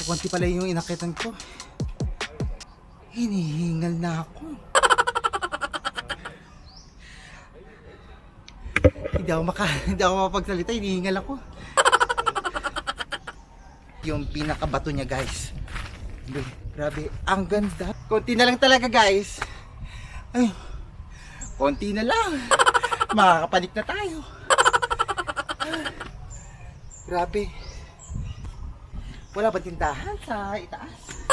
Kunti pala yung inakitan ko. Hinihingal na ako. Hindi ako mapagsalita, hinihingal ako. Yung pinakabato niya, guys. Grabe, ang ganda. Konti na lang talaga, guys. Ay, konti na lang. Makakapanik na tayo. Grabe. Wala ba tindahan sa itaas?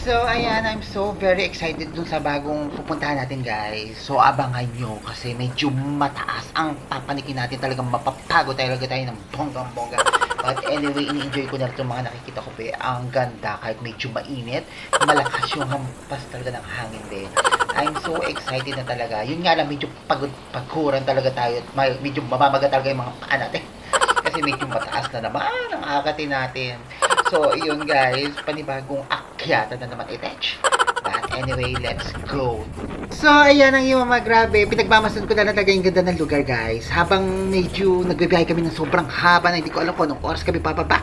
So ayan, I'm so very excited dun sa bagong pupuntahan natin, guys. So abangan nyo kasi medyo mataas ang papanikin natin. Talagang mapapago talaga tayo ng bonggang-bongga. But anyway, ini-enjoy ko na itong mga nakikita ko pe. Ang ganda kahit medyo mainit. Malakas yung hampas talaga ng hangin din. I'm so excited na talaga. Yun nga lang, medyo pagkuran talaga tayo. Medyo mamamaga talaga yung mga paa natin. Kasi medyo mataas na naman ang akatin natin. So, yun guys, panibagong akyatan na naman itech. But anyway, let's go. So, ayan ang yung mga grabe. Pinagmamasan ko na talaga yung ganda ng lugar, guys. Habang medyo nagbibiyahe kami ng sobrang haba na hindi ko alam kung anong oras kami papaba.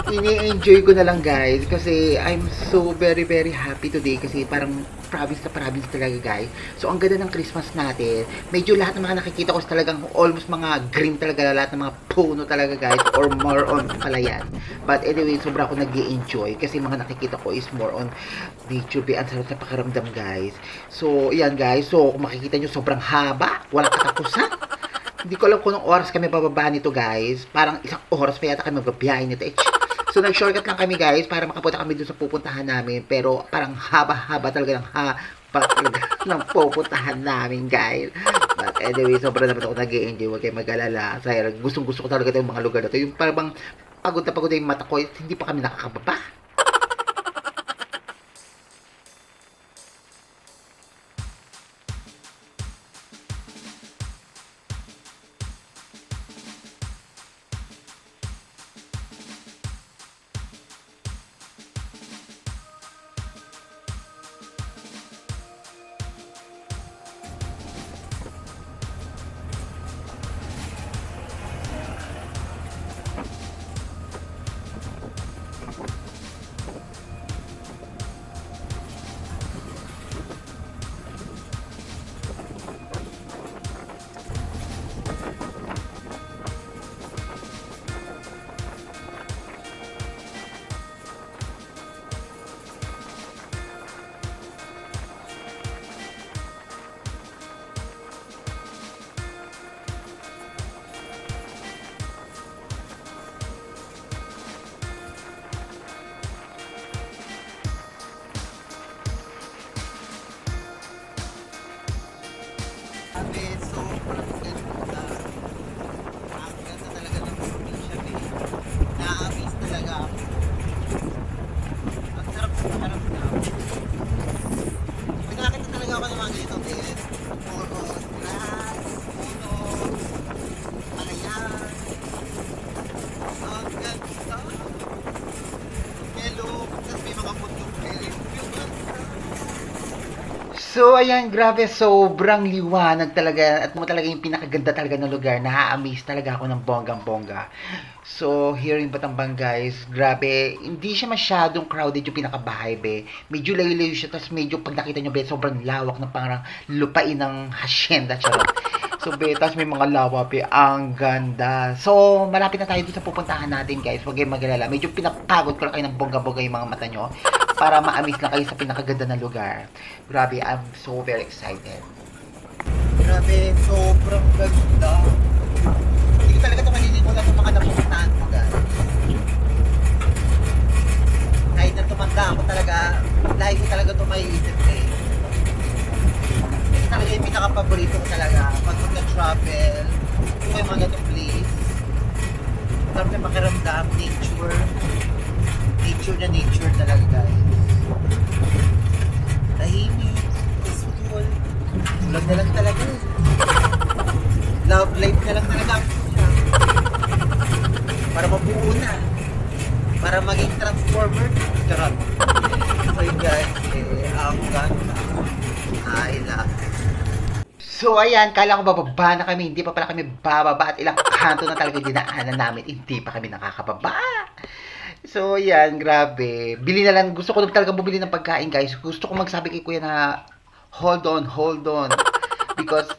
Ini-enjoy ko na lang, guys. Kasi I'm so very very happy today. Kasi parang province na province talaga, guys. So, ang ganda ng Christmas natin. Medyo lahat ng mga nakikita ko is talagang almost mga green talaga. Lahat ng mga puno talaga, guys. Or more on palayan. But anyway, sobra ako nag-i-enjoy. Kasi mga nakikita ko is more on nature. Ang sarap sa pakiramdam, guys. So, yan, guys. So, kung makikita nyo, sobrang haba. Walang katapusan. Hindi ko alam kung anong oras kami bababa nito, guys. Parang isang oras pa yata kami magbabiyahe nito. So, nag-shortcut lang kami, guys, para makapunta kami dun sa pupuntahan namin. Pero, parang haba-haba talaga ng pupuntahan namin, guys. But anyway, sobrang naman ako nag-i-enjoy. Huwag kayo mag-alala. Gustong-gusto ko talaga yung mga lugar na to. Yung parang pagod na yung mata ko, hindi pa kami nakakababa. So, ayan, grabe, sobrang liwanag talaga at mo talaga yung pinakaganda talaga ng lugar. Na-amaze talaga ako ng bonggang-bongga. So, here in Batangbang, guys, grabe, hindi siya masyadong crowded yung pinakabahay, be. Medyo layo-layo siya, tapos medyo pag nakita nyo, be, sobrang lawak ng parang lupain ng hacienda, charot. So, be, tapos may mga lawa, be, ang ganda. So, malapit na tayo dun sa pupuntahan natin, guys. Huwag kayong mag-alala. Medyo pinapagod ko lang kayo ng bongga-bongga yung mga mata nyo para ma-amaze lang kayo sa pinakaganda ng lugar. Grabe, I'm so very excited. Grabe, sobrang ganda. Hindi ko talaga ito malilimutan kung mga napupuntahan ko, guys. Kahit na tumanda ako talaga, lagi ko talaga ito may isip eh. Ito talaga yung pinaka-paborito ko talaga. Pag mag-travel, ito yung mga ganitong place. Sarap na pakiramdam, nature. Nature talaga, guys. Tahimik, peaceful. Sulag na lang talaga. Love life na lang talaga. Para mabuo na. Para maging transformer. Charot. So yun guys, ang ganda. I love. So ayan, kala ko bababa na kami, hindi pa pala kami bababa at ilang kanto na talaga dinaanan namin, hindi pa kami nakakababa. So ayan, grabe. Bili na lang, gusto ko na talaga bumili ng pagkain guys. Gusto ko magsabi kay kuya na hold on. Because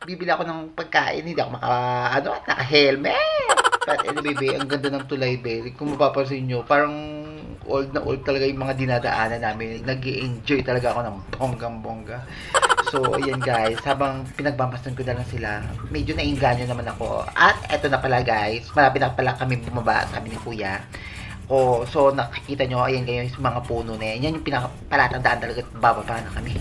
bibili ako ng pagkain, hindi ako naka-helmet. But anyway, be, ang ganda ng tulay, be. Kung mapapansin nyo, parang old na old talaga yung mga dinadaanan namin. Nag-i-enjoy talaga ako ng bonggang-bongga. So, ayan guys, habang pinagmamasdan ko na lang sila, medyo nainganyo naman ako. At eto na pala guys, malapit na pala kami bumaba, sabi ni kuya. So nakikita nyo, ayan ganyan yung mga puno na yan. Yan yung pinakapalatandaan talaga, bababa na kami.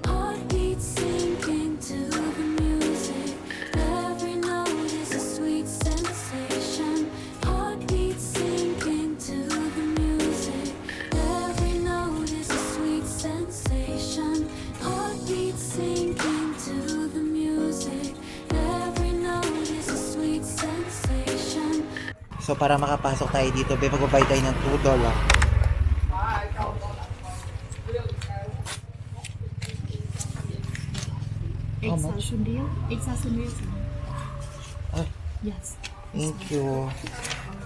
Heartbeat sinking to the music. Every note is a sweet sensation. Heartbeat sinking to the music. Every note is a sweet sensation. Heartbeat sinking to the music. Every note is a sweet sensation. So para makapasok tayo dito, be, magbabayad tayo ng $2. How much? It's a sundae. Ah, Yes. thank you.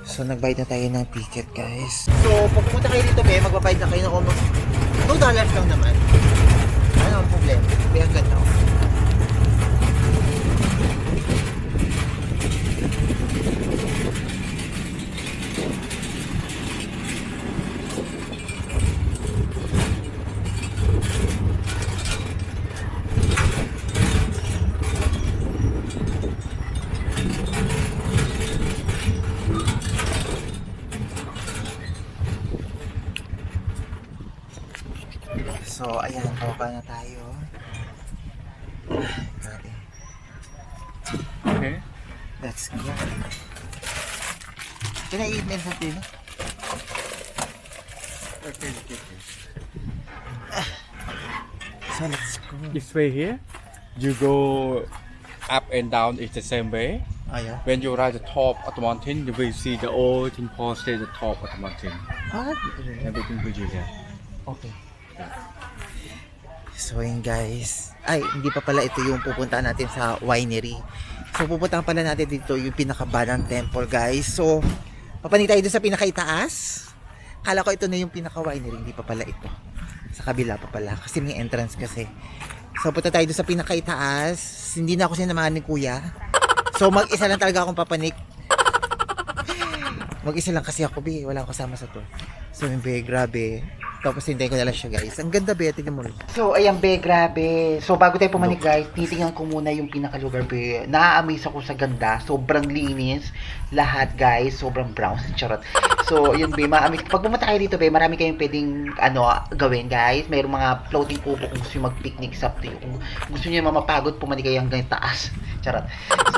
So nagbayad na tayo ng ticket guys. So pag pumunta kayo dito, be, magbabayad na kayo ng almost $2 lang naman. Ano ang problema? Be, ang ganda. So, ayan, baba na tayo. Grabe. Okay. Let's go. Can I eat men something? Okay. So, let's go. This way here, you go up and down. It's the same way. Oh, yeah? When you reach the top of the mountain, you will see the old temple stay at the top of the mountain. Ah, Everything will you here. okay. So, yun guys. Ay, hindi pa pala ito yung pupuntahan natin sa winery. So, pupuntahan pala natin dito yung pinaka-Banan Temple, guys. So, papanig tayo dun sa pinaka-itaas. Kala ko ito na yung pinaka-winery. Hindi pa pala ito. Sa kabila pa pala. Kasi may entrance kasi. So, punta tayo dun sa pinaka-itaas. Hindi na ako sinamahan ni kuya. So, mag-isa lang talaga akong papanik. Mag-isa lang kasi ako, be. Wala akong kasama sa tour. So, yun, be, grabe. Tapos hintayin ko na lang siya guys. Ang ganda be, tingnan mo rin. So ayan be, grabe. So bago tayo pumanik guys, titingnan ko muna yung pinakalugar be. Na-amaze ako sa ganda. Sobrang linis. Lahat guys, sobrang brown. Charot. So yun be, ma-amaze. Pag pumunta kayo dito be, marami kayong pwedeng gawin guys. Mayroong mga floating kubo kung gusto nyo mag-picnic sa tuyo. Kung gusto nyo mamapagod, pumanik kayo hanggang taas. Charot.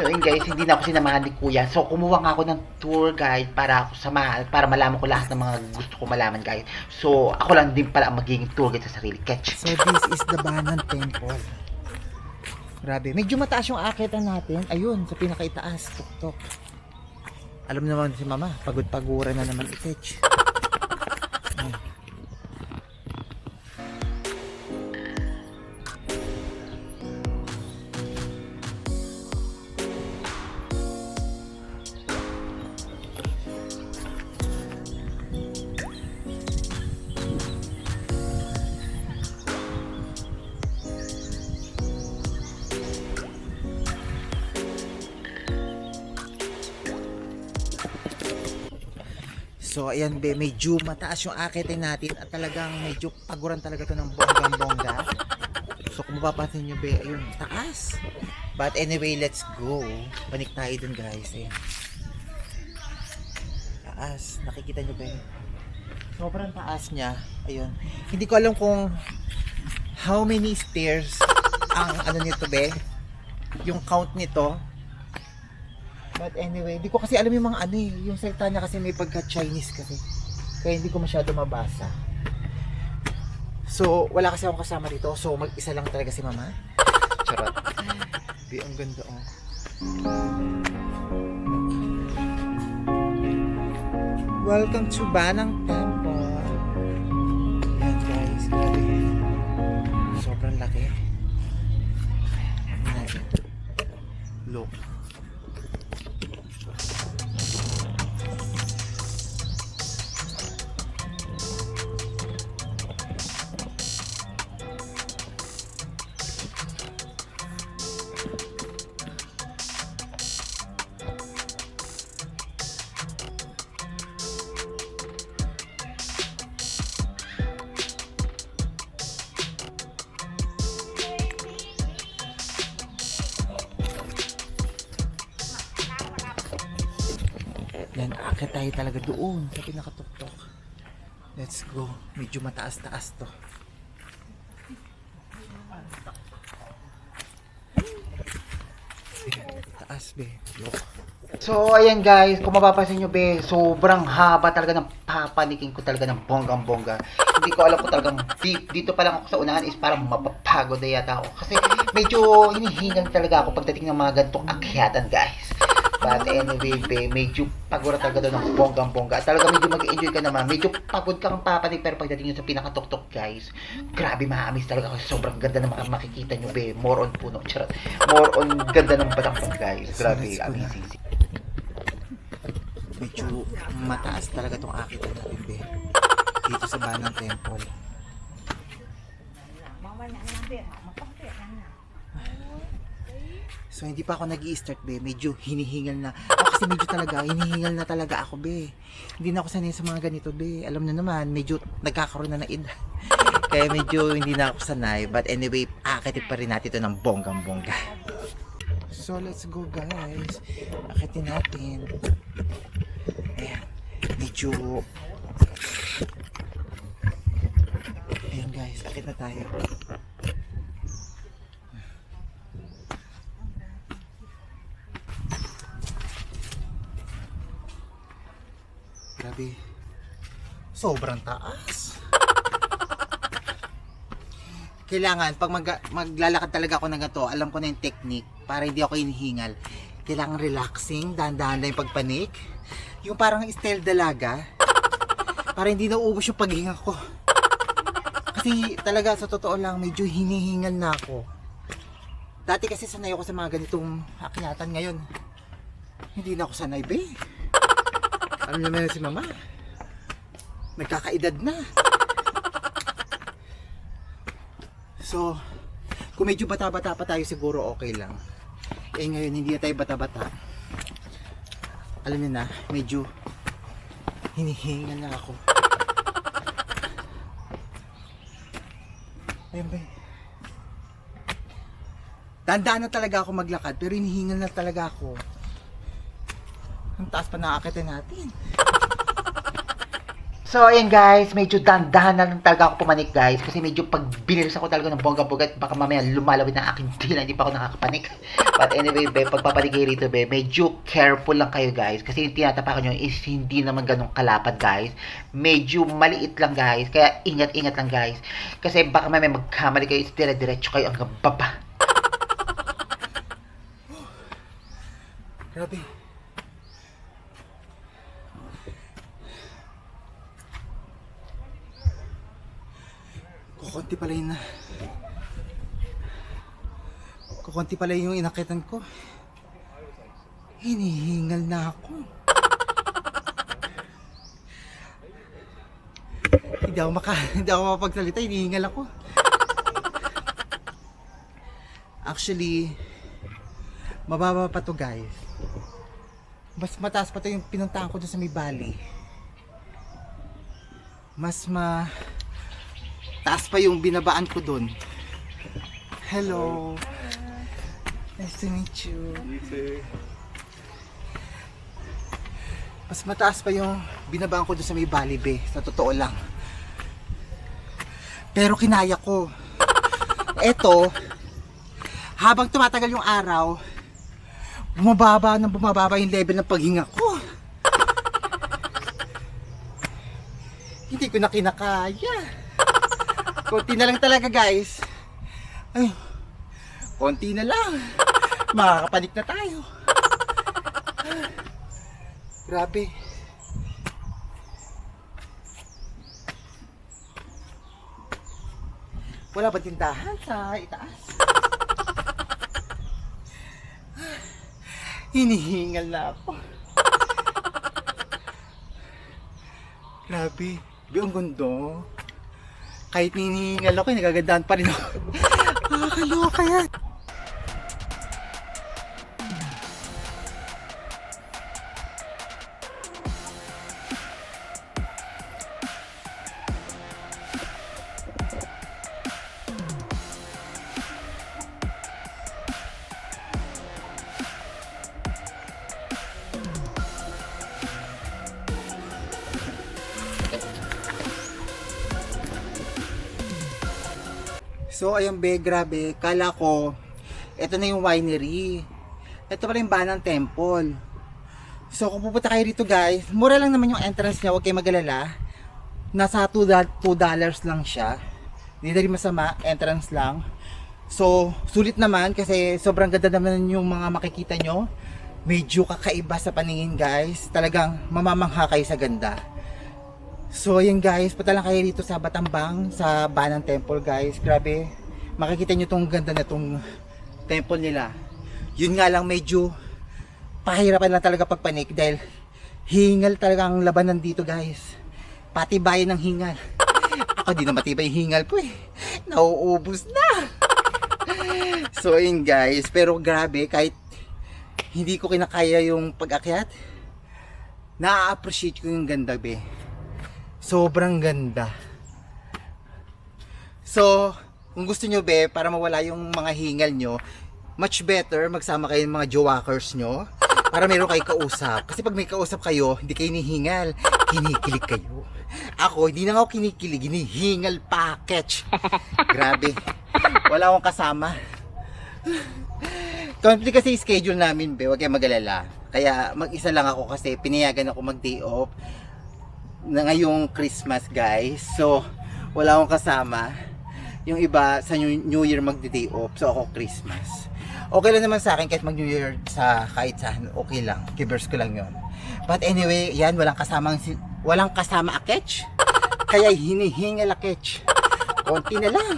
So yun guys, hindi na ako sinamahan ni kuya. So kumuha nga ako ng tour guide para ako samahan, para malaman ko lahat ng mga gusto ko malaman guys. So ako lang din pala ang magiging tour guide sa sarili. Catch. So this is the Banan Temple. Grabe. Medyo mataas yung akitan natin. Ayun, sa pinakaitaas. Tuktok. Alam naman si mama, pagod-paguran na naman i-catch. So ayan be, medyo mataas yung akitin natin at talagang medyo paguran talaga to ng bonggang-bongga. So kung mapapansin nyo be, ayun, taas. But anyway, let's go. Panik tayo dun guys. Ayan. Taas, nakikita nyo be. Sobrang taas niya. Ayun. Hindi ko alam kung how many stairs ang ano nito be. Yung count nito. But anyway, hindi ko kasi alam yung mga ano eh. Yung salita niya kasi may pagka-Chinese kasi. Kaya hindi ko masyado mabasa. So, wala kasi akong kasama dito. So, mag-isa lang talaga si mama. Charot. Di, ang ganda oh. Welcome to Banang Temple. Yan guys, grabe. Sobrang laki. Look. Yan, akit tayo talaga doon sa pinakatuktok. Let's go. Medyo mataas-taas to. Taas, be. Look. So, ayan guys, kung mapapansin nyo, be, sobrang haba talaga ng papanikin ko talaga ng bonggang-bongga. Hindi ko alam ko talagang dito pa lang ako sa unahan is parang mapapagod na yata ako. Kasi medyo hinihingal talaga ako pagdating ng mga ganitong akyatan, guys. But anyway, be, medyo pagod talaga doon ng bonggang-bongga. At talaga medyo mag-enjoy ka naman. Medyo pagod kang papanig pero pagdating nyo sa pinakatuktok, guys, grabe maamis talaga kasi sobrang ganda na makikita nyo, be. More on puno. Charot. More on ganda ng batang guys. Grabe, amazing. Medyo mataas talaga tong akitan natin, be. Dito sa Banang Temple. So hindi pa ako nag-i-start, be. Medyo hinihingal na. Kasi medyo talaga hinihingal na talaga ako, be. Hindi na ako sanay sa mga ganito, be. Alam na naman, medyo nagkakaroon na ng edad. Kaya medyo hindi na ako sanay. But anyway, akitin pa rin natin ito ng bonggang-bongga. So let's go, guys. Akitin natin. Ayan. Medyo... Ayan, guys. Akit na tayo. Grabe. Sobrang taas. Kailangan, pag maglalakad talaga ako ng ganito, alam ko na yung technique para hindi ako hinihingal. Kailangan relaxing, dahan-dahan lang yung pagpanik. Yung parang style dalaga. Para hindi nauubos yung paghinga ko. Kasi talaga, sa totoo lang, medyo hinihingal na ako. Dati kasi sanay ako sa mga ganitong akyatan. Ngayon, hindi na ako sanay, be. Alam naman na si mama, nagkakaedad na. So, kung medyo bata-bata pa tayo siguro okay lang. Eh ngayon hindi na tayo bata-bata. Alam niyo na, medyo hinihingal na ako. Ayun ba? Tandaan na talaga ako maglakad pero hinihingal na talaga ako. Ang taas pa nakakita natin. So, ayan guys, medyo dandahan na lang talaga ako pumanik, guys. Kasi medyo pag binilis ako talaga ng bongga-bongga, baka mamaya lumalawit ng aking dila, hindi pa ako nakakapanik. But anyway, be, pagpapaligay rito, be, medyo careful lang kayo, guys. Kasi yung tinatapakan nyo is hindi naman ganun kalapad, guys. Medyo maliit lang, guys. Kaya ingat-ingat lang, guys. Kasi baka mamaya magkamali kayo, is dire-diretso kayo hanggang baba. Grabe. Kukunti pala yung inakitan ko. Hinihingal na ako. Hindi ako mapagsalita, hinihingal ako. Actually, mababa pa to, guys. Mas mataas pa to yung pinuntahan ko dun sa may valley. Taas pa yung binabaan ko dun. Hello. Nice to meet you. Mas mataas pa yung binabaan ko dun sa may valley, be. Sa totoo lang. Pero kinaya ko. Eto, habang tumatagal yung araw, bumababa yung level ng paghinga ko. Hindi ko na kinakaya. Konti na lang talaga guys. Ay, konti na lang. Makakapanik na tayo. Grabe. Wala ba tindahan sa itaas? Hinihingal na ako. Grabe. Ang gundo. Kahit hinihingal ako, nagagandahan pa rin ako. Nakakaloka yan. So ayun be, grabe, kala ko ito na yung winery. Ito pala yung Banan Temple. So kung pupunta kayo rito guys, mura lang naman yung entrance niya, huwag kayo mag-alala. Nasa $2 lang siya. Hindi na rin masama, entrance lang. So sulit naman kasi sobrang ganda naman yung mga makikita nyo. Medyo kakaiba sa paningin guys. Talagang mamamangha kayo sa ganda. So ayun guys, punta lang kayo dito sa Batambang, sa Banan Temple guys. Grabe, makikita nyo tong ganda na tong temple nila. Yun nga lang, medyo pahirapan lang talaga pagpanik dahil hingal talaga ang labanan dito guys. Patibayan ng hingal. Ako di na matibay yung hingal po eh. Nauubos na. So ayun guys, pero grabe, kahit hindi ko kinakaya yung pag-akyat, na-appreciate ko yung ganda be. Sobrang ganda. So, kung gusto nyo be, para mawala yung mga hingal nyo, much better magsama kayo ng mga jowakers nyo para meron kayo kausap. Kasi pag may kausap kayo, hindi kayo nihingal, kinikilig kayo. Ako, hindi na ako kinikilig, hinihingal package. Grabe. Wala akong kasama. Conflict kasi schedule namin be, huwag kayong mag-alala. Kaya mag-isa lang ako kasi pinayagan ako mag-day off na ngayong Christmas guys. So wala akong kasama. Yung iba sa New Year magde-day off. So ako Christmas. Okay lang naman sa akin kahit mag New Year sa kahit saan. Okay lang. Kibers ko lang yon. But anyway, yan, walang kasama aketch. Kaya hinihingal aketch. Konti na lang.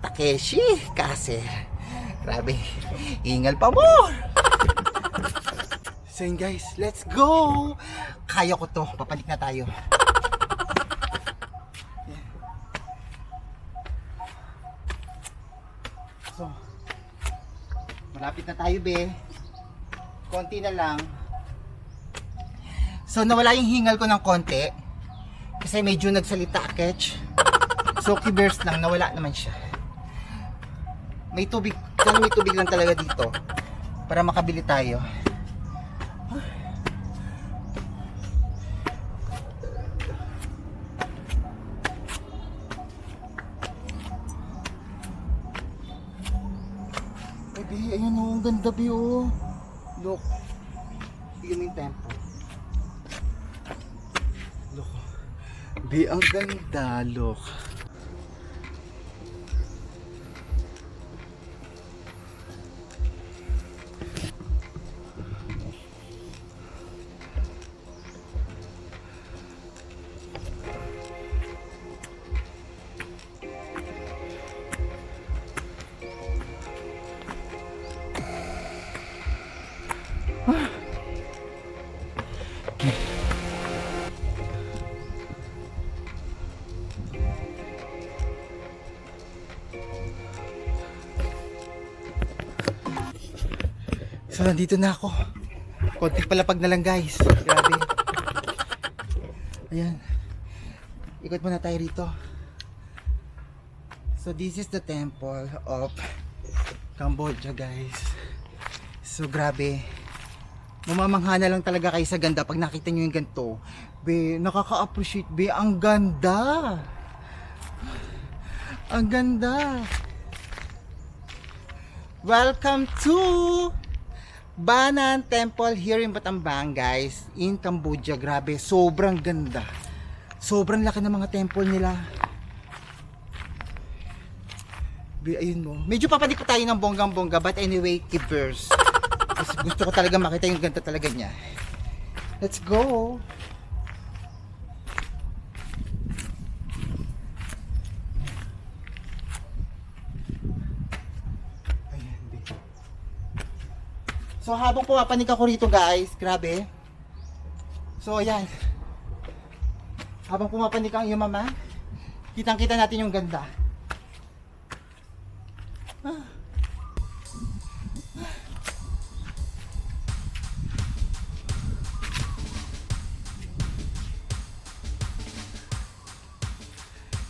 Takeshi kasi grabe. Hingal pa more. So yun guys, let's go! Kaya ko to, papalik na tayo. So, malapit na tayo be. Konti na lang. So nawala yung hingal ko ng konti. Kasi medyo nagsalita aketch. So kibers lang, nawala naman siya. May tubig, sana may tubig lang talaga dito. Para makabili tayo. Ayun o, ang ganda be o. Look. Bigyan mo yung tempo. Look. Be, ang ganda. Look. So nandito na ako. Konting palapag na lang guys. Grabe. Ayan. Ikot muna tayo rito. So this is the temple of Cambodia guys. So grabe. Mamamangha na lang talaga kayo sa ganda pag nakita nyo yung ganito. Be, nakaka-appreciate be. Ang ganda. Ang ganda. Welcome to Banan Temple here in Battambang, guys, in Cambodia. Grabe, sobrang ganda. Sobrang laki ng mga temple nila. Ayun mo. Medyo papanik tayo ng bonggang-bongga, but anyway, keepers. Kasi gusto ko talaga makita yung ganda talaga niya. Let's go. So habang pumapanik ako rito, guys, grabe. So ayan. Habang pumapanik ang iyong mama, kitang-kita natin yung ganda.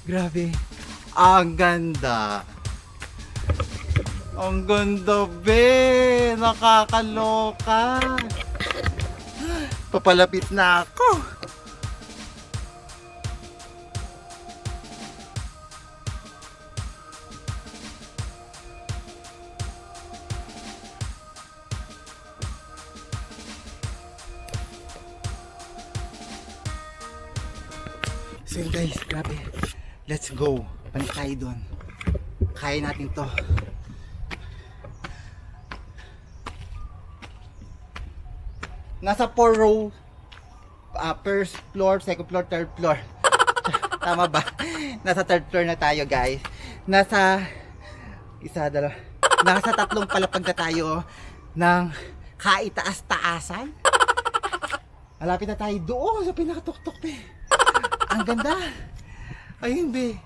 Grabe. Ang ganda. Ang ganda, be. Nakakaloka. Papalapit na ako. So yun guys, grabe. Let's go. Balik tayo doon. Kaya natin to. Nasa 4 row, first floor, second floor, third floor. Tama ba? Nasa third floor na tayo, guys. Nasa tatlong palapag na tayo ng kaitaas-taasan. Malapit na tayo doon sa pinakatuktok, be. Ang ganda. Ayun, be.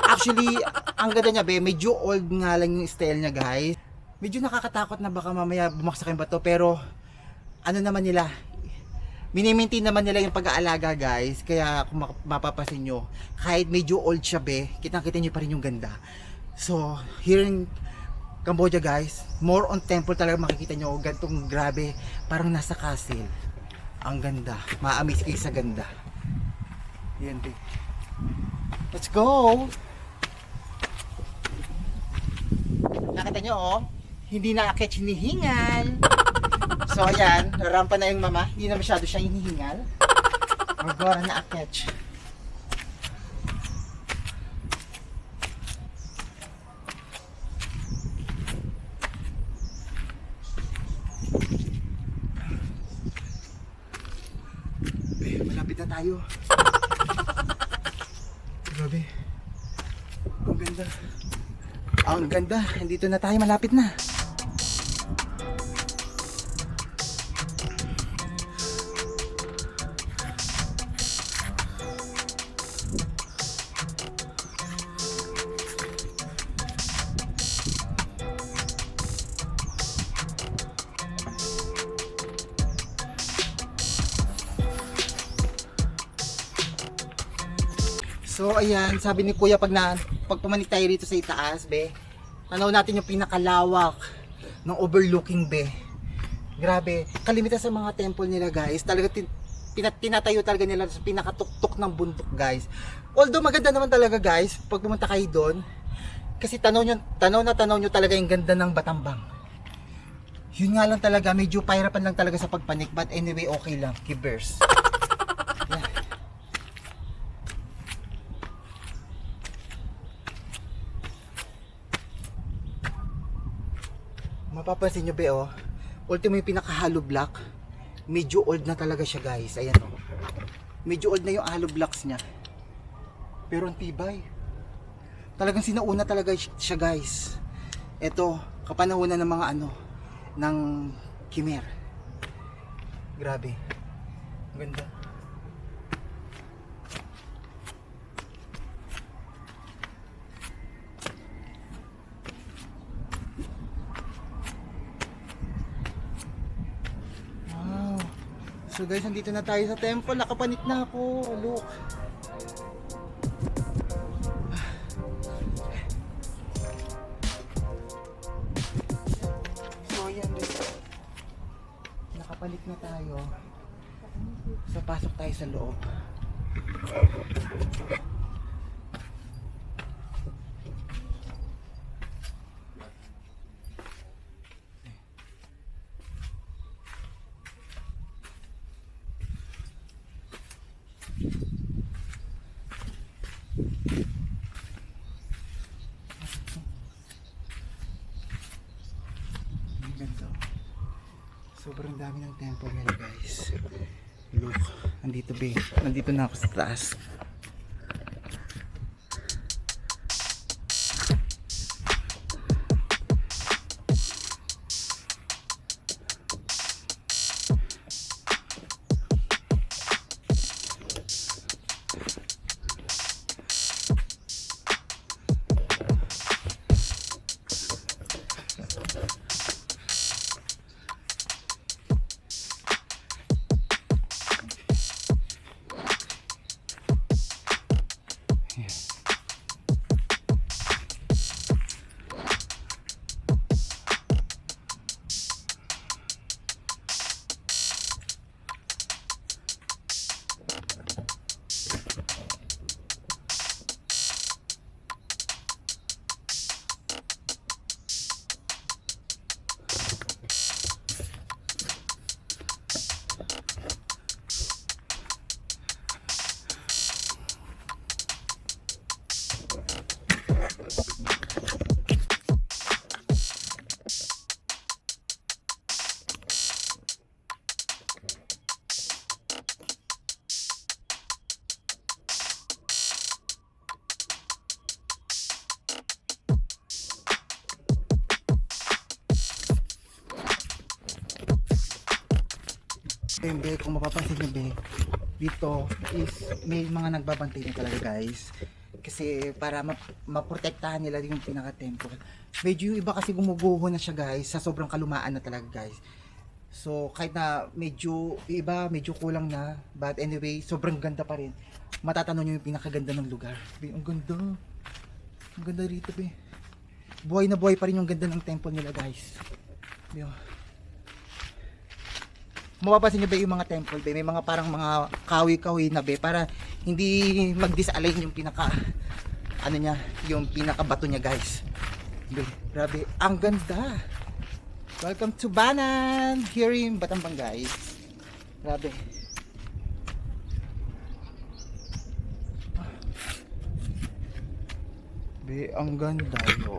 Actually, ang ganda niya, be. Medyo old nga lang yung style niya, guys. Medyo nakakatakot na baka mamaya bumaksak yung bato, pero ano naman nila, minimaintain naman nila yung pag-aalaga, guys. Kaya kung mapapasin nyo, kahit medyo old siya, be, kitang-kita nyo pa rin yung ganda. So here in Cambodia, guys, more on temple talaga makikita nyo. Gantong grabe, parang nasa castle. Ang ganda, ma-amaze kayo sa ganda. Yan, be. Let's go. Nakita nyo, oh, hindi na akit hinihingal. So ayan, narampa na yung mama. Hindi na masyado siya hinihingal. Magora na aketch. Malapit na tayo. Grabe. Ang ganda. Ang ganda. Nandito na tayo, malapit na. So ayan, sabi ni Kuya pag pumanik tayo rito sa itaas, be, tanaw natin yung pinakalawak ng overlooking, be. Grabe, kalimitan sa mga temple nila, guys. Talaga tinatayo talaga nila sa pinakatuktok ng bundok, guys. Although maganda naman talaga, guys, pag pumunta kayo doon, kasi tanaw nyo talaga yung ganda ng Battambang. Yun nga lang talaga, medyo pahirapan lang talaga sa pagpanik, but anyway, okay lang, keepers. Yeah. Mapapansin nyo, be, oh, ultimo yung pinaka-hollow block, medyo old na talaga siya, guys. Ayan, oh, medyo old na yung hollow blocks niya, pero ang tibay. Talagang sinauna talaga siya, guys. Ito, kapanahonan ng mga ng Khmer. Grabe, ganda. So guys, nandito na tayo sa temple. Nakapanik na ako. Look. So ayan, nakapanik na tayo. So pasok tayo sa loob. Sobrang dami ng temple nila guys. Look, nandito be. Nandito na ako sa taas. Be, kung mapapansin nyo be, dito is may mga nagbabantay na talaga guys. Kasi para maprotektahan nila yung pinaka-temple. Medyo yung iba kasi gumuguho na siya guys, sa sobrang kalumaan na talaga guys. So kahit na medyo iba, medyo kulang na, but anyway, sobrang ganda pa rin. Matatanong nyo yung pinakaganda ng lugar. Be, ang ganda. Ang ganda rito be. Buhay na buhay pa rin yung ganda ng temple nila guys. Be, oh. Mapapansin nyo ba yung mga temple be, may mga parang mga kawi-kawi na be, para hindi mag-disalign yung pinaka ano niya, yung pinaka bato niya guys. Be, grabe, ang ganda. Welcome to Banan here in Battambang guys. Grabe. Be, ang ganda yo.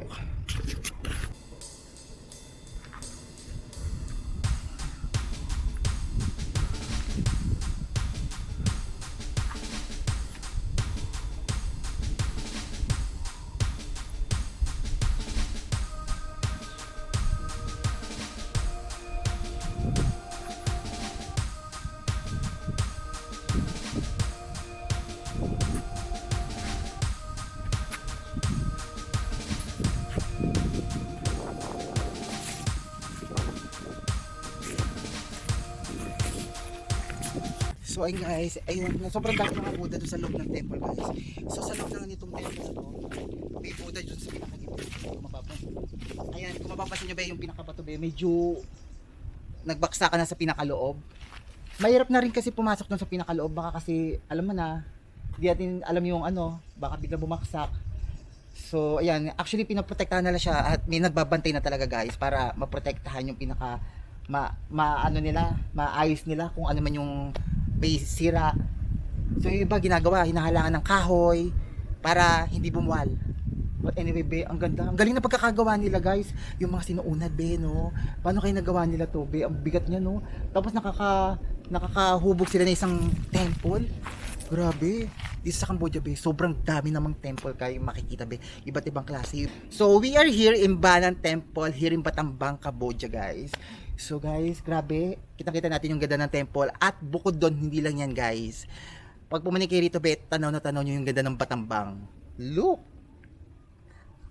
So ayun guys, ayun, sobrang dami mga Buddha doon sa loob ng temple guys. So sa loob ng nitong temple na to, may Buddha doon sa pinakagitna. Ayan, kung mapapansin nyo ba yung pinakabato ba, medyo nagbaksa ka na sa pinakaloob. Mahirap na rin kasi pumasok doon sa pinakaloob, baka kasi alam mo na, di natin alam yung ano, baka bigla bumaksak. So ayan, actually pinaprotektahan nila siya at may nagbabantay na talaga guys para maprotektahan yung pinaka ano nila, maayos nila kung ano man yung may sira. So yung iba ginagawa, hinahalangan ng kahoy para hindi bumuwal. But anyway, be, ang ganda. Ang galing na pagkakagawa nila guys. Yung mga sinuunad be, no. Paano kayo nagawa nila to, be? Ang bigat niya, no. Tapos nakakahubog sila na isang temple. Grabe. Dito sa Cambodia, be, sobrang dami namang temple kayo makikita, be. Iba't ibang klase. So we are here in Banan Temple, here in Battambang, Cambodia, guys. So guys, grabe. Kitang-kita natin yung ganda ng temple. At bukod doon, hindi lang yan guys. Pag pumanik kayo rito, be, tanaw na tanaw nyo yung ganda ng Battambang. Look!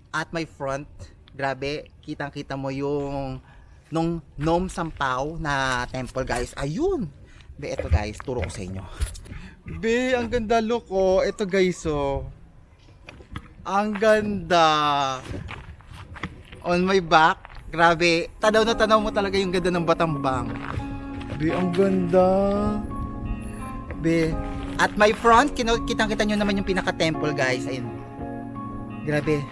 At my front, grabe, kitang-kita mo yung nung Nom Sampao na temple guys. Ayun! Be, eto guys, turo ko sa inyo. Be, ang ganda look oh. Eto guys oh. Ang ganda. On my back. Grabe, tanaw na tanaw mo talaga yung ganda ng Battambang. Be, ang ganda. Be, at my front, kitang-kita nyo naman yung pinaka-temple guys. Ayun. Grabe.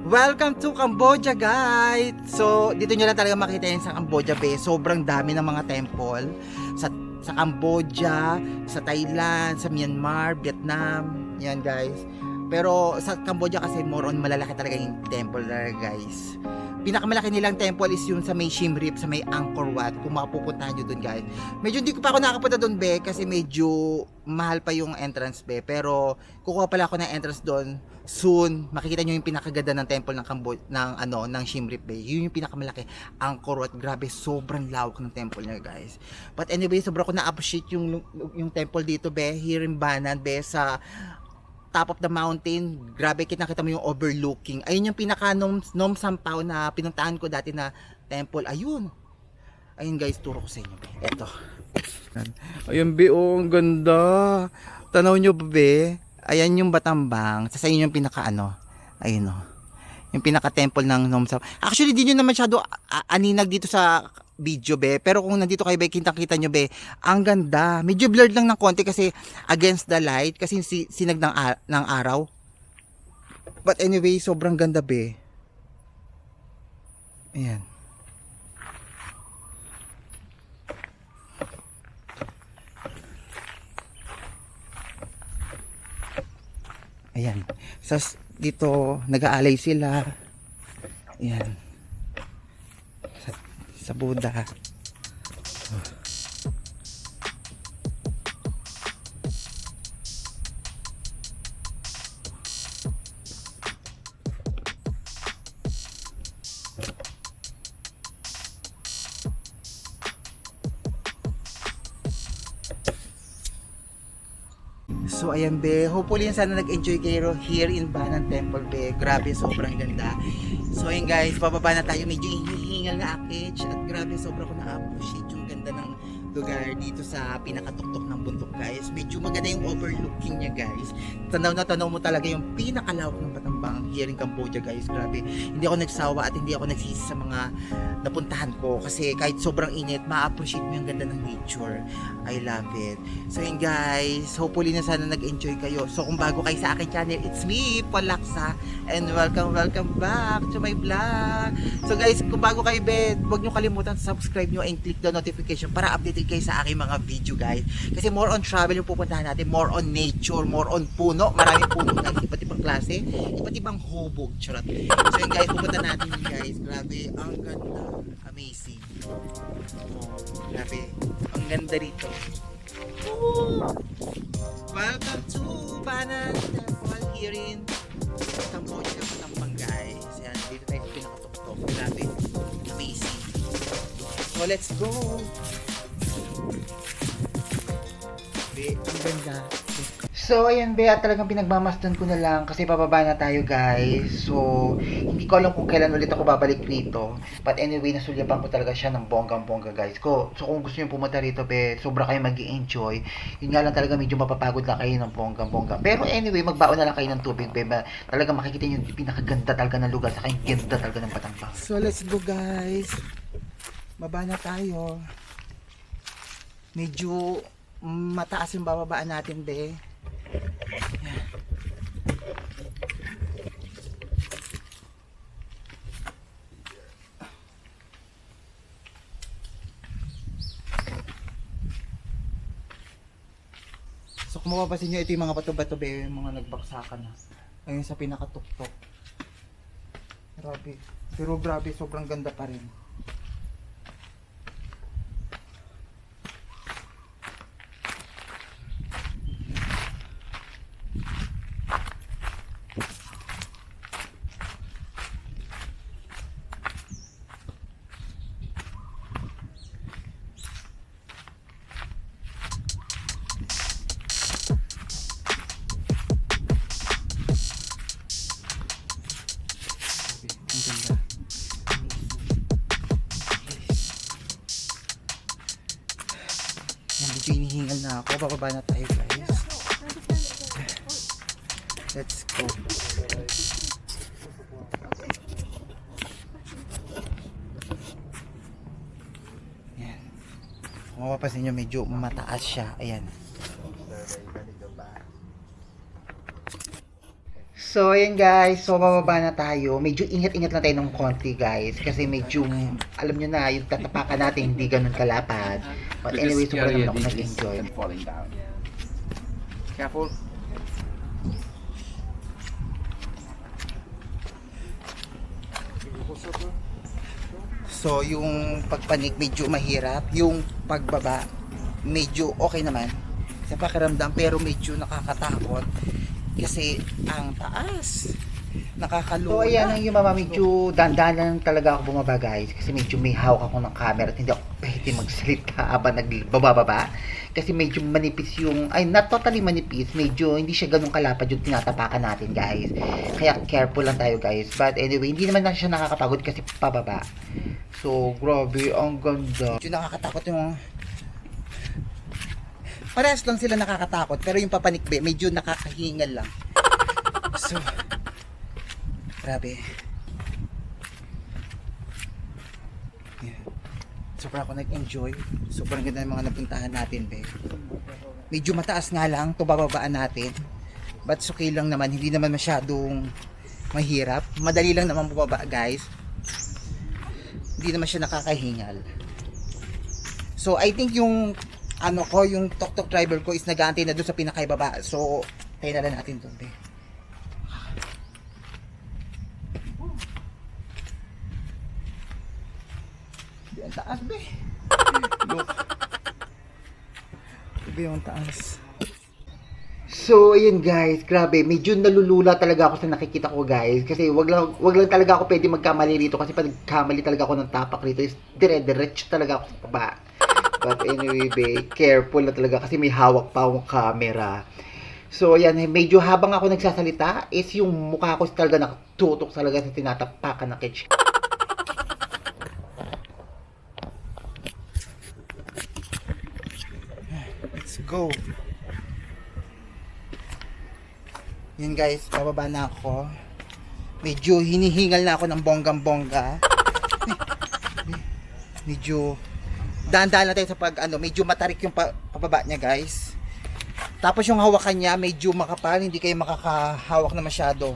Welcome to Cambodia guys. So, dito nyo lang talaga makita yun sa Cambodia be. Sobrang dami ng mga temple. Sa Cambodia, sa Thailand, sa Myanmar, Vietnam. Yan guys. Pero sa Cambodia kasi more on malalaki talaga yung temple talaga guys. Pinakamalaki nilang temple is yung sa may Siem Reap, sa may Angkor Wat. Kung makapupuntahan nyo dun, guys. Medyo hindi ko pa ako nakakapunta dun, be, kasi medyo mahal pa yung entrance, be. Pero kukuha pala ako ng entrance dun soon. Makikita nyo yung pinakaganda ng temple ng ng Siem Reap, be. Yun yung pinakamalaki, Angkor Wat. Grabe, sobrang lawak ng temple niya, guys. But anyway, sobrang ko na-appreciate yung temple dito, be. Here in Banan, be, sa top of the mountain. Grabe, kita mo yung overlooking. Ayun yung pinaka Nom Sampao na pinuntahan ko dati na temple. Ayun. Ayun guys, turo ko sa inyo. Eto. Ayun, be, oh, ang ganda. Tanaw nyo ba, be? Ayan yung Batambang. Sa inyo yung pinaka ayun, oh. Yung pinaka temple ng Nom Sampao. Actually, di nyo na masyado aninag dito sa video, be. Pero kung nandito kayo, be, kita nyo, be, ang ganda. Medyo blurred lang ng konti kasi against the light, kasi sinag ng araw. But anyway, sobrang ganda, be. Ayan. Ayan. Dito, nag-aalay sila. Ayan. Sa Buddha. So ayan, be, hopefully sana nag-enjoy kayo here in Banan Temple, be. Grabe, sobrang ganda. So ayan guys, bababa na tayo, medyo hinihingal na akit at grabe, sobrang ko na-appreciate yung ganda ng lugar dito sa pinakatuktok ng bundok, guys. Medyo maganda yung overlooking niya, guys. Tanaw na tanaw mo talaga yung pinakalawak ng Batambang here in Cambodia, guys. Grabe, hindi ako nagsawa at hindi ako nagsisi sa mga napuntahan ko kasi kahit sobrang init, ma-appreciate mo yung ganda ng nature. I love it. So yun guys, hopefully na sana nag-enjoy kayo. So kung bago kayo sa akin channel, it's me, Paul Laksa, and welcome back to my vlog. So guys, kung bago kayo, bed, huwag nyo kalimutan subscribe nyo and click the notification para updated kayo sa aking mga video, guys. Kasi more on travel yung pupuntahan natin, more on nature, more on puno, maraming puno na iba't ibang klase, iba't ibang hubog, charot. So yun guys, pupunta natin yun, guys. Grabe, ang ganda, amazing. Oh, grabe, ang ganda rito. Woo! Welcome to Banan Temple here in Cambodia, Batambang, guys. Yan, dito tayo sa pinakatuktok. Grabe, amazing. So let's go. Be, ang ganda. So ayan, be, at talagang pinagmamasdan ko na lang kasi pababa na tayo, guys. So hindi ko alam kung kailan ulit ako babalik rito, but anyway, nasulyapan ko talaga siya ng bonggang-bongga, guys. So kung gusto niyo pumunta rito, be, sobra kayo mag-i-enjoy. Yun nga lang, talaga medyo mapapagod lang kayo ng bonggang-bongga. Pero anyway, magbaon na lang kayo ng tubig, be. Talagang makikita niyo yung pinakaganda talaga ng lugar, saka yung ganda talaga ng Batambang. So let's go, guys. Baba na tayo. Medyo mataas yung bababaan natin, be. So kung mapapansin nyo, ito yung mga bato-bato, be, yung mga nagbaksakan na. Ayun sa pinakatuktok. Grabe. Pero grabe, sobrang ganda pa rin. Ang ganda. Yan, medyo hinihingal na ako. Bababa na tayo, guys. Let's go. Yan. Kung mapapansin nyo, medyo mataas siya. Ayan. So, ayan guys. So, bababa na tayo. Medyo ingat-ingat lang tayo ng konti, guys. Kasi medyo, alam nyo na, yung tatapakan natin hindi ganun kalapad. But anyway, sobrang naman ako nag-enjoy. Falling down. Careful. So yung pagpanik medyo mahirap, yung pagbaba medyo okay naman sa pakiramdam, pero medyo nakakatakot kasi ang taas. So Nakakalula. ayan ang yung mama, medyo dandan lang talaga ako bumaba guys kasi medyo may hawak ako ng camera at hindi ako pwede magsalita habang nagbababa kasi medyo manipis yung, ay not totally manipis, medyo hindi siya ganun kalapad yung tinatapakan natin guys, kaya careful lang tayo guys. But anyway, hindi naman na siya nakakapagod kasi pababa. So grabe, ang ganda. Medyo nakakatakot yung parehas lang sila nakakatakot, pero yung papanikbe medyo nakakahingal lang. So grabe. Yeah. Sobrang ako nag-enjoy. Sobrang ganda ng mga napuntahan natin, be. Medyo mataas nga lang ito bababaan natin. But okay lang naman, hindi naman masyadong mahirap. Madali lang naman bumaba, guys. Hindi naman siya nakakahingal. So I think yung ano ko, yung tuk-tuk driver ko is nag-aantay na doon sa pinakaibaba. So tayo na lang natin doon, be. Ang taas, be. Look. Be, yung taas. So, ayun guys, grabe, medyo nalulula talaga ako sa nakikita ko guys. Kasi wag lang talaga ako pwede magkamali rito. Kasi pag nagkamali talaga ako ng tapak rito is dire-diretso talaga ako sa baba. But anyway, be, careful na talaga kasi may hawak pa akong camera. So, ayan, medyo habang ako nagsasalita is yung mukha ko talaga nakatutok talaga sa tinatapakan ng kitchen. Let's go. Yun guys, bababa na ako. Medyo hinihingal na ako ng bonggang-bongga. Medyo dahan-dahan lang tayo sa pag ano, medyo matarik yung pababa niya guys. Tapos yung hawakan niya medyo makapal, hindi kayo makakahawak na masyado.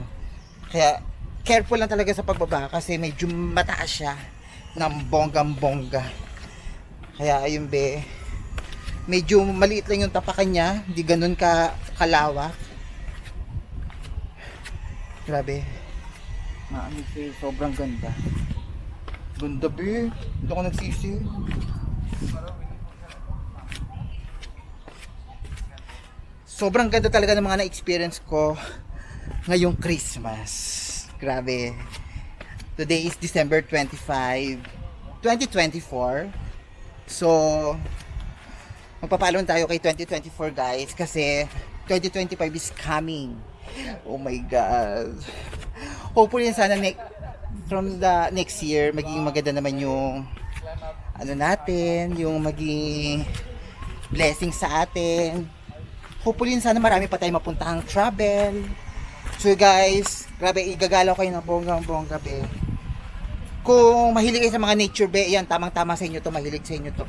Kaya careful lang talaga sa pagbaba kasi medyo mataas siya ng bonggang-bongga. Kaya ayun be, medyo maliit lang yung tapakan niya, hindi ganun kalawak. Grabe. Maano siya, sobrang ganda. Ganda be, hindi ako nagsisi. Sobrang ganda talaga ng mga na-experience ko ngayong Christmas. Grabe. Today is December 25, 2024. So, magpapalon tayo kay 2024 guys kasi 2025 is coming. Oh my God. Hopefully sana from the next year magiging maganda naman yung ano natin, yung maging blessing sa atin. Hopefully sana marami pa tayong mapuntahang travel. So guys, grabe, igagalaw kayo ng bonggang-bongga be. Kung mahilig kayo sa mga nature be, yan, tamang-tama sa inyo to, mahilig sa inyo to.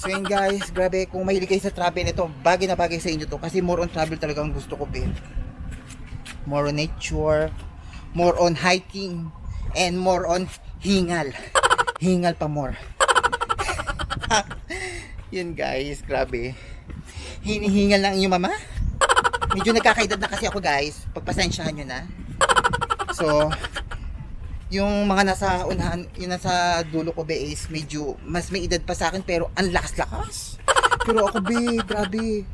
So yun guys, grabe, kung mahilig kayo sa travel, ito, bagay na bagay sa inyo to. Kasi more on travel talaga ang gusto ko be. More on nature, more on hiking, and more on hingal. Hingal pa more. Yun guys, grabe. Hinihingal lang yung mama. Medyo nagkakaedad na kasi ako guys. Pagpasensyahan nyo na. So, yung mga nasa unahan, yung nasa dulo ko be is medyo mas may edad pa sa akin pero ang lakas-lakas. Pero ako be, grabe.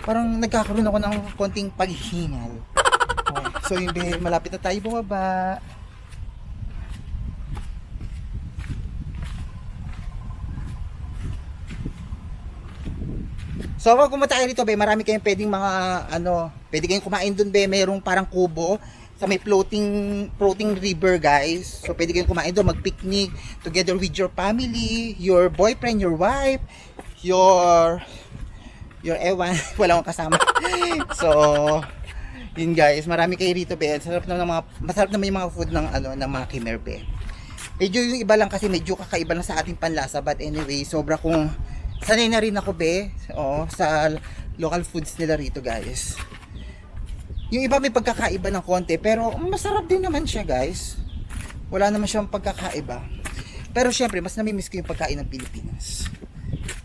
Parang nagkakaroon ako ng konting paghingal. Oh, so yun be, malapit na tayo bumaba. So kung pumunta kayo rito be, marami kayong pwedeng mga ano, pwede kayong kumain dun be, mayroong parang kubo sa may floating river guys. So pwede kayong kumain doon, mag-picnic together with your family, your boyfriend, your wife, your ewan, wala akong kasama. So yun guys, marami kayo rito be. Masarap naman yung mga food ng ano ng mga Khmer be. Medyo yung iba lang kasi medyo kakaiba lang sa ating panlasa, but anyway, sobra kong sanay na rin ako be, sa local foods nila rito guys. Yung iba may pagkakaiba ng konti, pero masarap din naman siya guys. Wala naman siyang pagkakaiba. Pero syempre, mas namimiss ko yung pagkain ng Pilipinas.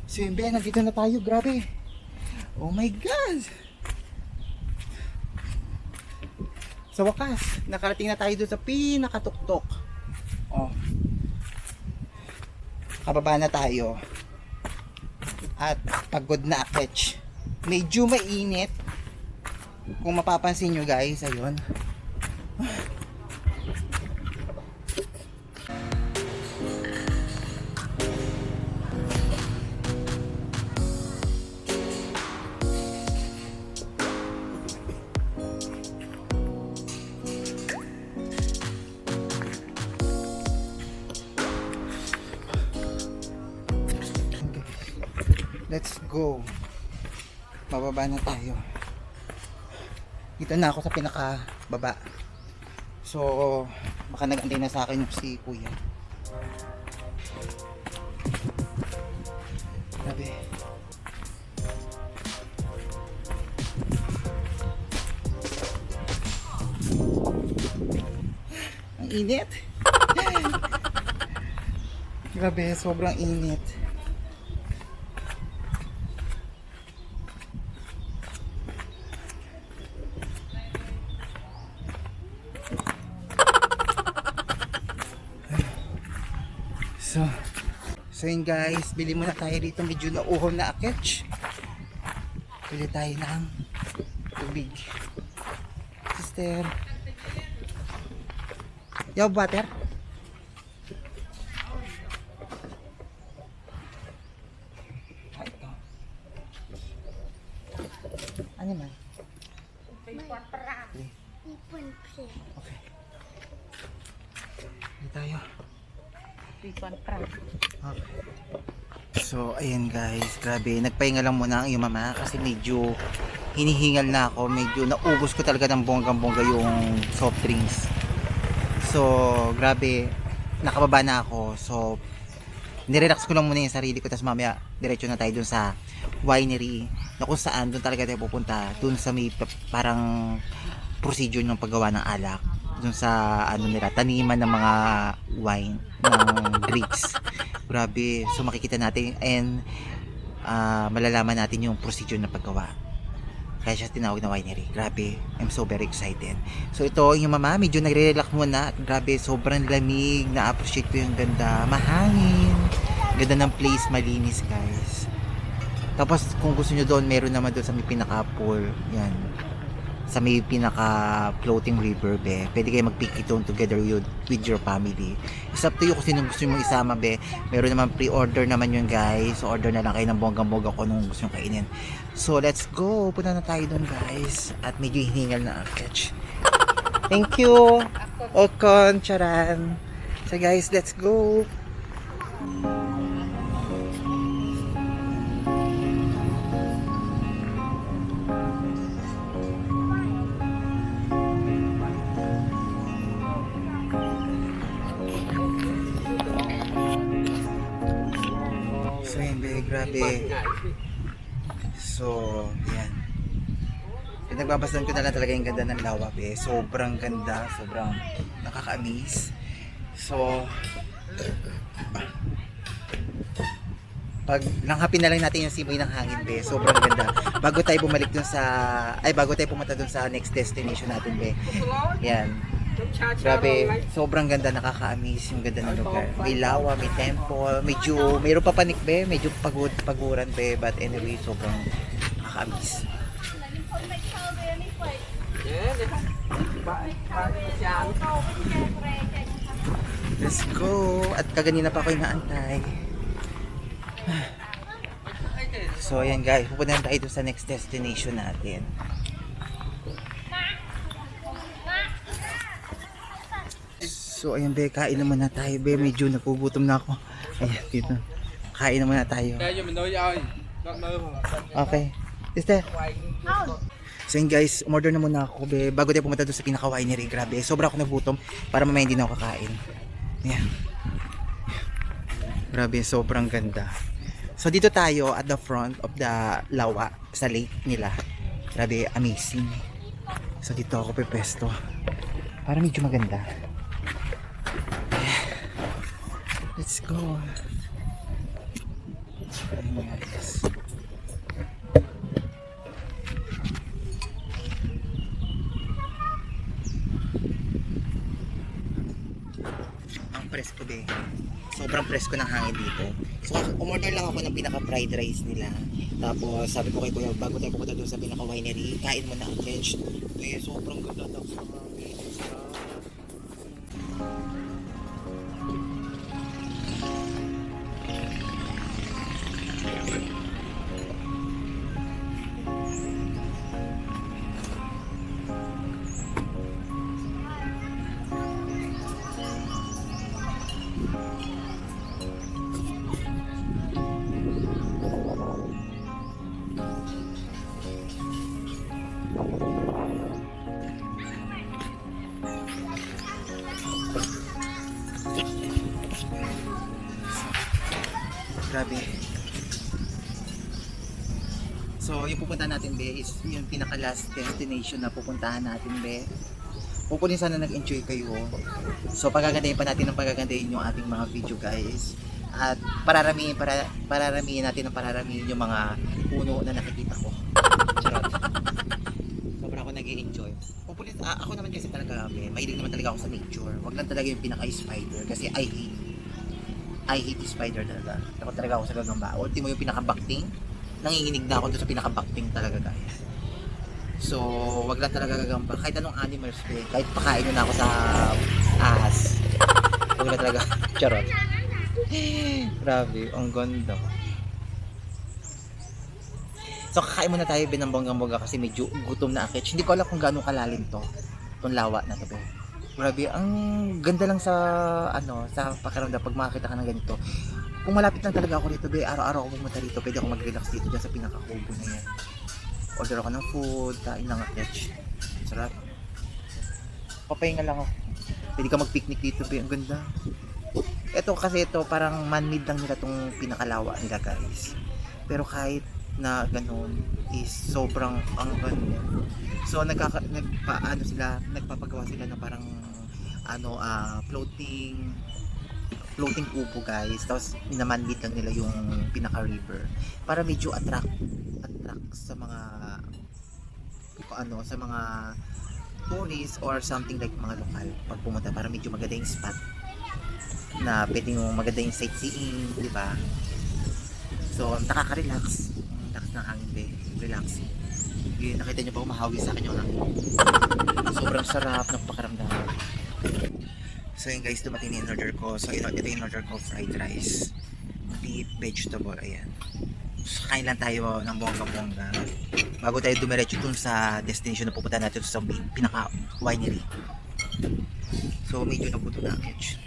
So yun be, nandito na tayo, grabe. Oh my God! Sa wakas, nakarating na tayo doon sa pinakatuktok. Oh. Nakababa na tayo. At pagod na aketch. Medyo mainit. Kung mapapansin nyo guys, ayun. Let's go. Bababa na tayo. Dito na ako sa pinakababa. So, baka nag-antay na sa akin yung si kuya. Grabe. Ang init. Grabe, sobrang init. So yun guys, bili muna tayo dito, medyo nauhaw na aketch. Bili tayo ng tubig. Sister, you have water? Ito. Ano man? Okay. Bili tayo. Okay. So, ayan guys, grabe, nagpahinga lang muna ang iyong mama kasi medyo hinihingal na ako, medyo naubos ko talaga ng bonggang-bongga yung soft drinks. So, grabe, nakababa na ako. So, nirelax ko lang muna yung sarili ko, tapos mamaya diretso na tayo dun sa winery na kung saan dun talaga tayo pupunta, dun sa may parang procedure ng paggawa ng alak, dun sa ano nila, taniman ng mga wine ng grapes. Grabe, so makikita natin and malalaman natin yung procedure ng paggawa. Kaya siya tinawag na winery. Grabe, I'm so very excited. So ito, yung mama, medyo nagre-relax muna. Grabe, sobrang lamig. Na-appreciate ko yung ganda. Mahangin. Ganda ng place, malinis guys. Tapos kung gusto nyo doon, meron naman doon sa may pinaka-pool. Yan. Sa may pinaka-floating river, be. Pwede kayo mag-pick doon together with your family. It's up to you kung sino gusto nyo isama, be. Meron naman pre-order naman yun, guys. So, order na lang kayo ng bonggang-bongga kung anong gusto nyo kainin. So, let's go. Punta na tayo doon, guys. At medyo hiningal na ang catch. Thank you. Okon, charan. So, guys, let's go. So yun, grabe. So, yan. Pinagbabasdan ko na lang talaga yung ganda ng lawa, be. Sobrang ganda, sobrang nakaka-amaze. So, pag langhapin na lang natin yung simoy ng hangin, be. Sobrang ganda. Bago tayo bumalik dun sa, bago tayo pumunta dun sa next destination natin, be. Yan. Grabe, sobrang ganda, nakaka-amaze yung ganda ng lugar. May lawa, may temple, medyo, mayroon pa panik, be, medyo paguran, be, but anyway, sobrang nakaka-amaze. Let's go! At kaganina pa ako inaantay. So, ayan guys, pupunta tayo doon sa next destination natin. So ayan be, kain naman na tayo be, medyo nagugutom na ako. Ayan dito, kain naman na tayo. Okay, sister. So yun guys, umorder na muna ako be, bago tayo pumunta doon sa pinaka-winery. Grabe, sobra ako nagutom para mamaya hindi na ako kakain. Ayan. Grabe, sobrang ganda. So dito tayo at the front of the lawa, sa lake nila. Grabe, amazing. So dito ako pepesto. Para medyo maganda. Let's go. Ayan guys. Ang presko be. Sobrang presko. presko ng hangin dito. So, umorder lang ako ng pinaka-fried rice nila. Tapos, sabi ko kay Kuya, bago tayo pupunta doon sa pinaka-winery, kain mo na ang veg. Eh, sobrang ganda daw sa mga videos na. Grabe. So, yung pupuntahan natin, be, is yung pinaka-last destination na pupuntahan natin, be. Pupunin sana nag-enjoy kayo. So, pagagandahin pa natin ng pagagandahin yung ating mga video, guys. At pararamihin natin yung mga puno na nakikita ko. Charot. Sobrang ako nag-i-enjoy. Ako naman kasi talaga, be, mahilig naman talaga ako sa nature. Wag lang talaga yung pinaka-spider kasi I hate the spider talaga. Takot talaga ako sa gagamba. Ultimo yung pinaka-bakting. Nanginginig na ako doon sa pinaka-bakting talaga, guys. So, wag lang talaga gagamba. Kahit anong animals, eh. Kahit pakain na ako sa ahas. Wag na talaga. Charot. Grabe, ang ganda. So, kakain muna tayo ng bonggang-bongga kasi medyo gutom na akit. Hindi ko alam kung gaano kalalim to. Itong lawa na to, be. Grabe, ang ganda lang sa sa pakiramdam pag makakita ka ng ganito. Kung malapit lang talaga ako dito, be, araw-araw ako pumunta dito, pwede ako mag-relax dito dyan sa pinaka-kubo na yan. Order ako ng food, kain lang at sarap. Papahinga lang ako. Pwede ka mag-picnic dito, be, ang ganda. Ito kasi ito, parang man-made lang nila tong pinakalawa nila, guys. Pero kahit na ganun is sobrang ang ganda. So nagpapagawa sila ng parang floating kubo, guys. Tapos minamanmade lang nila yung pinaka river para medyo attract sa mga sa mga tourists or something like mga lokal pag pumunta, para medyo maganda yung spot na pwedeng maganda yung sightseeing, di ba? So nakaka-relax ng hangin, be. Relaxing. Yun, nakita nyo ba umahawi sa akin yung hangin? Sobrang sarap ng pakiramdam. So yun, guys, dumating na yung order ko. So ito yung order ko, fried rice, beef, vegetable, ayan. So kain lang tayo ng bongga-bongga bago tayo dumiretso dun sa destination na pupunta natin sa pinaka winery. So medyo nabuto na ang edge.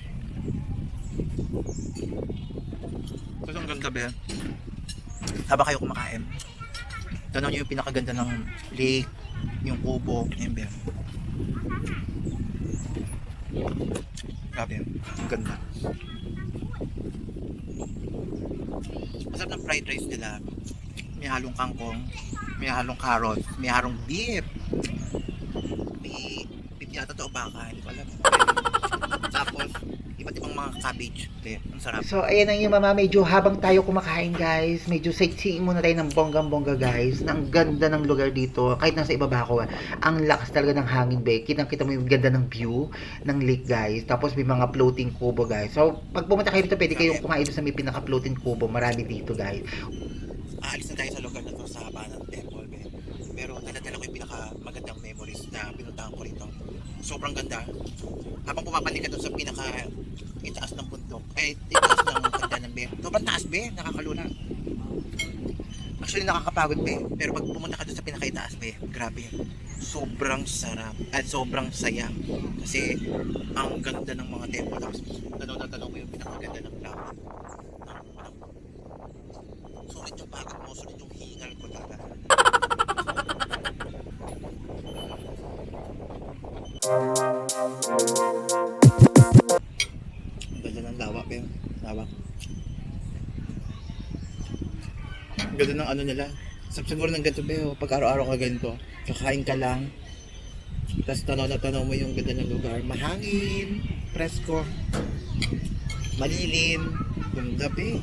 So ang ganda, be. Habang kayo kumakain, tanaw nyo yung pinakaganda ng lake, yung kubo, yung bear. Grabe, ang ganda. Masarap ng fried rice nila. May halong kangkong, may halong carrot, may halong beef. May beef yata to o baka, hindi ko alam. Tapos, iba't ibang mga cabbage. Ang sarap. So, ayan ang yung mama. Medyo habang tayo kumakain, guys, medyo sightseeing muna tayo ng bonggang-bongga, guys. Ang ganda ng lugar dito. Kahit nasa ibaba ko, ang lakas talaga ng hangin, be. Kitang-kita mo yung ganda ng view ng lake, guys. Tapos may mga floating kubo, guys. So, pag pumunta kayo dito, pwede kayong kumain sa may pinaka-floating kubo. Marami dito, guys. Aalis na tayo sa lugar na to sa Banang Temple, be. Pero natatala ko yung pinaka-magandang memories na pinuntahan ko rito. Sobrang ganda. Habang pumapalik ka doon sa itaas ng bundok, itaas ng ganda ng be. Sobrang taas, be. Nakakalula. Actually, nakakapagod, be. Pero pag pumunta ka doon sa pinakaitaas, be, grabe. Sobrang sarap. At sobrang saya. Kasi, ang ganda ng mga temple. Tapos, tanaw mo yung pinakaganda ng lawa. Sulit yung pagod mo. Sulit yung hingal ko talaga. Ang ganda ng lawa, be. Lawa. Ang ganda ng ano nila. Siguro ng ganito, be. Pag araw-araw ka ganito, kakain ka lang. Tapos tanaw mo yung ganda ng lugar. Mahangin, presko, malilim, ganda, be.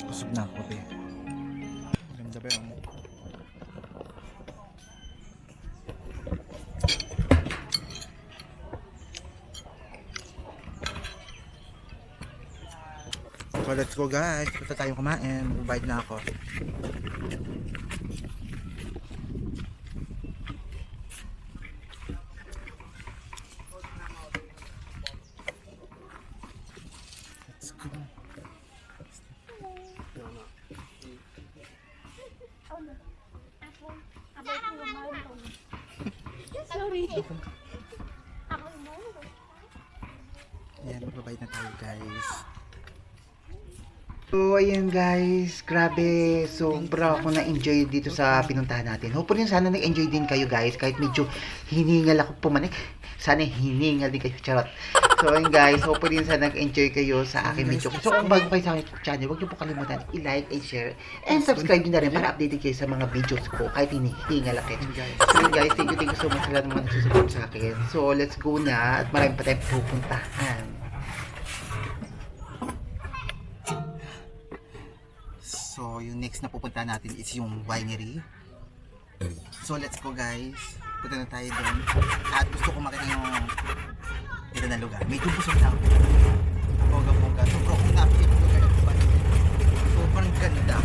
Kusog na ako, be. Ganda ba yun? So let's go guys. Punta tayong kumain. Mag-bite na ako. Let's go. Ayan, mag-bite na tayo guys. So, ayan guys, grabe, sobra ako na-enjoy dito sa pinuntahan natin. Hopefully sana nag-enjoy din kayo guys, kahit medyo hiningal ako pumanik. Sana hiningal din kayo, charot. So, ayun guys, hopefully sana nag-enjoy kayo sa akin video. So, kung bago kayo sa akin channel, huwag niyo po kalimutan i-like, and share, and subscribe nyo na rin para updated kayo sa mga videos ko, kahit hinihingal ako. So, yun guys, thank you so much sa lahat ng mga nagsusupport sa akin. So, let's go na, at marami pa tayong pupuntahan. So, yung next na pupunta natin is yung winery. So, let's go guys. Punta na tayo doon. At gusto ko makita yung ito na lugar. Medyo busog na ako. Bongga-bongga. So, kung napili ko lugar na sobrang ganda.